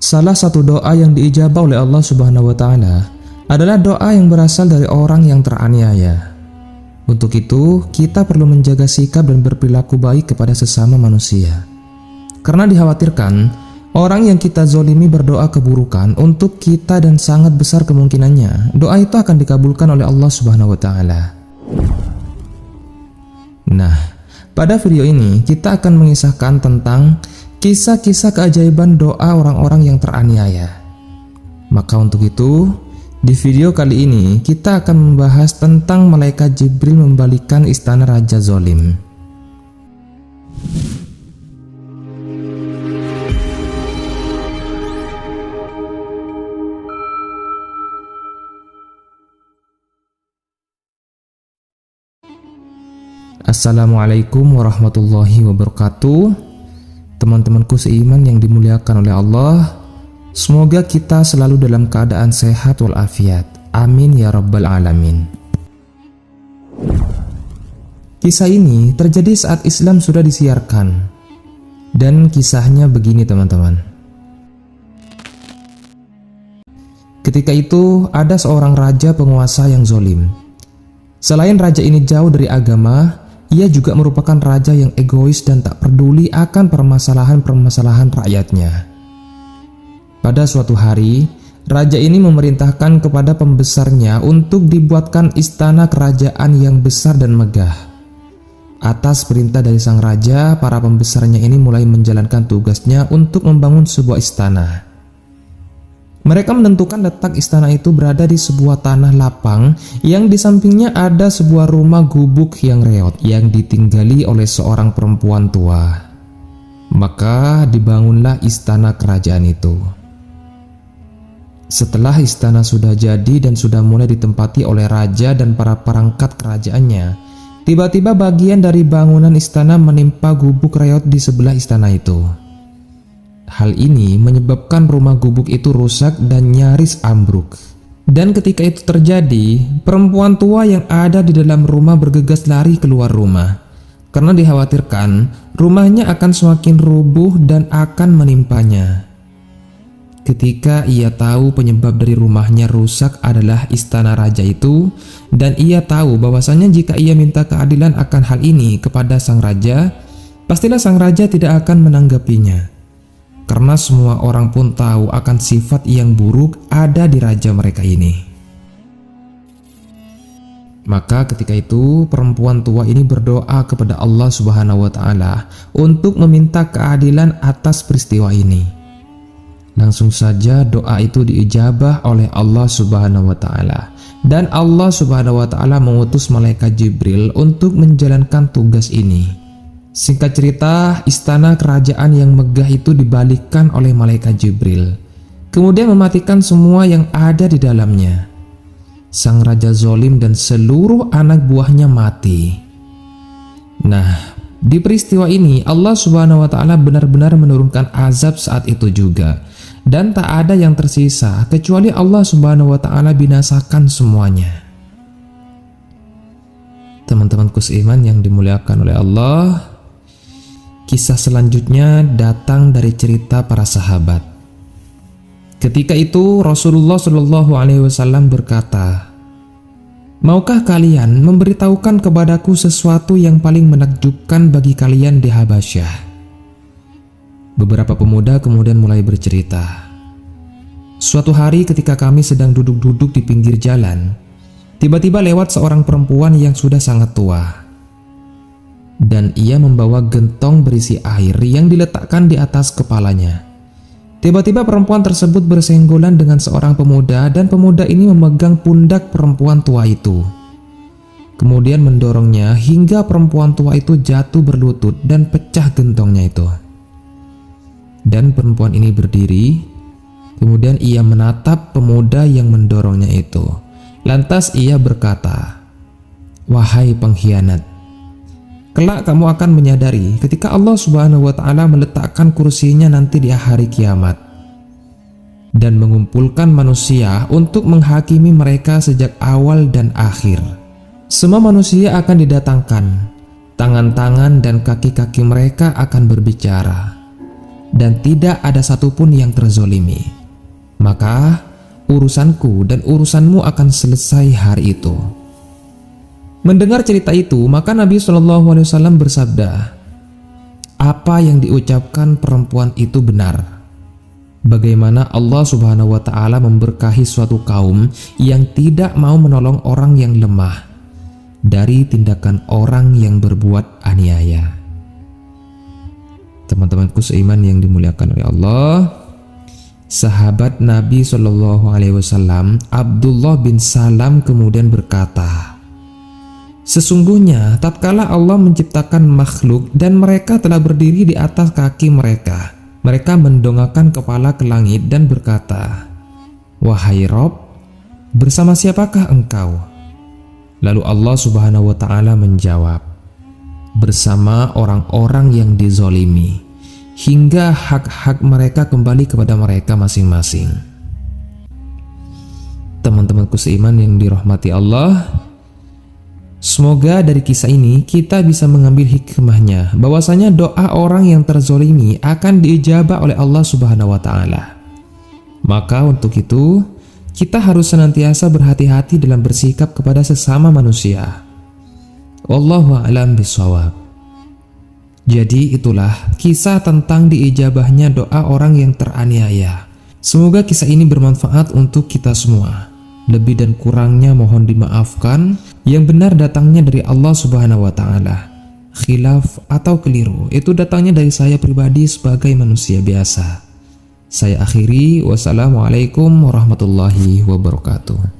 Salah satu doa yang diijabah oleh Allah Subhanahu wa Ta'ala adalah doa yang berasal dari orang yang teraniaya. Untuk itu, kita perlu menjaga sikap dan berperilaku baik kepada sesama manusia. Karena dikhawatirkan, orang yang kita zolimi berdoa keburukan untuk kita dan sangat besar kemungkinannya doa itu akan dikabulkan oleh Allah Subhanahu wa Ta'ala. Nah, pada video ini kita akan mengisahkan tentang kisah-kisah keajaiban doa orang-orang yang teraniaya. Maka untuk itu, di video kali ini kita akan membahas tentang malaikat Jibril membalikkan istana Raja Zolim. Assalamualaikum warahmatullahi wabarakatuh. Teman-temanku seiman yang dimuliakan oleh Allah, semoga kita selalu dalam keadaan sehat walafiat. Amin ya rabbal alamin. Kisah ini terjadi saat Islam sudah disiarkan. Dan kisahnya begini teman-teman. Ketika itu ada seorang raja penguasa yang zolim. Selain raja ini jauh dari agama, ia juga merupakan raja yang egois dan tak peduli akan permasalahan-permasalahan rakyatnya. Pada suatu hari, raja ini memerintahkan kepada pembesarnya untuk dibuatkan istana kerajaan yang besar dan megah. Atas perintah dari sang raja, para pembesarnya ini mulai menjalankan tugasnya untuk membangun sebuah istana. Mereka menentukan letak istana itu berada di sebuah tanah lapang yang di sampingnya ada sebuah rumah gubuk yang reot yang ditinggali oleh seorang perempuan tua. Maka dibangunlah istana kerajaan itu. Setelah istana sudah jadi dan sudah mulai ditempati oleh raja dan para perangkat kerajaannya, tiba-tiba bagian dari bangunan istana menimpa gubuk reot di sebelah istana itu. Hal ini menyebabkan rumah gubuk itu rusak dan nyaris ambruk. Dan ketika itu terjadi, perempuan tua yang ada di dalam rumah bergegas lari keluar rumah karena dikhawatirkan rumahnya akan semakin rubuh dan akan menimpanya. Ketika ia tahu penyebab dari rumahnya rusak adalah istana raja itu, dan ia tahu bahwasanya jika ia minta keadilan akan hal ini kepada sang raja, pastilah sang raja tidak akan menanggapinya. Karena semua orang pun tahu akan sifat yang buruk ada di raja mereka ini. Maka ketika itu perempuan tua ini berdoa kepada Allah Subhanahu wa Ta'ala untuk meminta keadilan atas peristiwa ini. Langsung saja doa itu diijabah oleh Allah Subhanahu wa Ta'ala, dan Allah Subhanahu wa Ta'ala mengutus malaikat Jibril untuk menjalankan tugas ini. Singkat cerita, istana kerajaan yang megah itu dibalikkan oleh malaikat Jibril, kemudian mematikan semua yang ada di dalamnya. Sang raja zolim dan seluruh anak buahnya mati. Nah, di peristiwa ini Allah Subhanahu wa Ta'ala benar-benar menurunkan azab saat itu juga, dan tak ada yang tersisa kecuali Allah Subhanahu wa Ta'ala binasakan semuanya. Teman-temanku seiman yang dimuliakan oleh Allah, kisah selanjutnya datang dari cerita para sahabat. Ketika itu Rasulullah Shallallahu Alaihi Wasallam berkata, "Maukah kalian memberitahukan kepadaku sesuatu yang paling menakjubkan bagi kalian di Habasyah?" Beberapa pemuda kemudian mulai bercerita. Suatu hari ketika kami sedang duduk-duduk di pinggir jalan, tiba-tiba lewat seorang perempuan yang sudah sangat tua. Dan ia membawa gentong berisi air yang diletakkan di atas kepalanya. Tiba-tiba perempuan tersebut bersenggolan dengan seorang pemuda, dan pemuda ini memegang pundak perempuan tua itu. Kemudian mendorongnya hingga perempuan tua itu jatuh berlutut dan pecah gentongnya itu. Dan perempuan ini berdiri, kemudian ia menatap pemuda yang mendorongnya itu. Lantas ia berkata, "Wahai pengkhianat, kelak kamu akan menyadari ketika Allah Subhanahu wa Ta'ala meletakkan kursinya nanti di hari kiamat dan mengumpulkan manusia untuk menghakimi mereka sejak awal dan akhir. Semua manusia akan didatangkan, tangan-tangan dan kaki-kaki mereka akan berbicara. dan tidak ada satupun yang terzolimi. Maka urusanku dan urusanmu akan selesai hari itu. Mendengar cerita itu, maka Nabi SAW bersabda, apa yang diucapkan perempuan itu benar. Bagaimana Allah Subhanahu wa Ta'ala memberkahi suatu kaum yang tidak mau menolong orang yang lemah dari tindakan orang yang berbuat aniaya. Teman-temanku seiman yang dimuliakan oleh Allah, sahabat Nabi SAW Abdullah bin Salam kemudian berkata, sesungguhnya tatkala Allah menciptakan makhluk dan mereka telah berdiri di atas kaki mereka, mereka mendongakkan kepala ke langit dan berkata, wahai Rob, bersama siapakah engkau? Lalu Allah Subhanahu wa Ta'ala menjawab, bersama orang-orang yang dizolimi, hingga hak-hak mereka kembali kepada mereka masing-masing. Teman-temanku seiman yang dirahmati Allah, semoga dari kisah ini kita bisa mengambil hikmahnya bahwasanya doa orang yang terzolimi akan diijabah oleh Allah Subhanahu wa Ta'ala. Maka untuk itu kita harus senantiasa berhati-hati dalam bersikap kepada sesama manusia. Wallahu a'lam bishawab. Jadi itulah kisah tentang diijabahnya doa orang yang teraniaya. Semoga kisah ini bermanfaat untuk kita semua. Lebih dan kurangnya mohon dimaafkan. Yang benar datangnya dari Allah Subhanahu wa Ta'ala. Khilaf atau keliru itu datangnya dari saya pribadi sebagai manusia biasa. Saya akhiri, wassalamualaikum warahmatullahi wabarakatuh.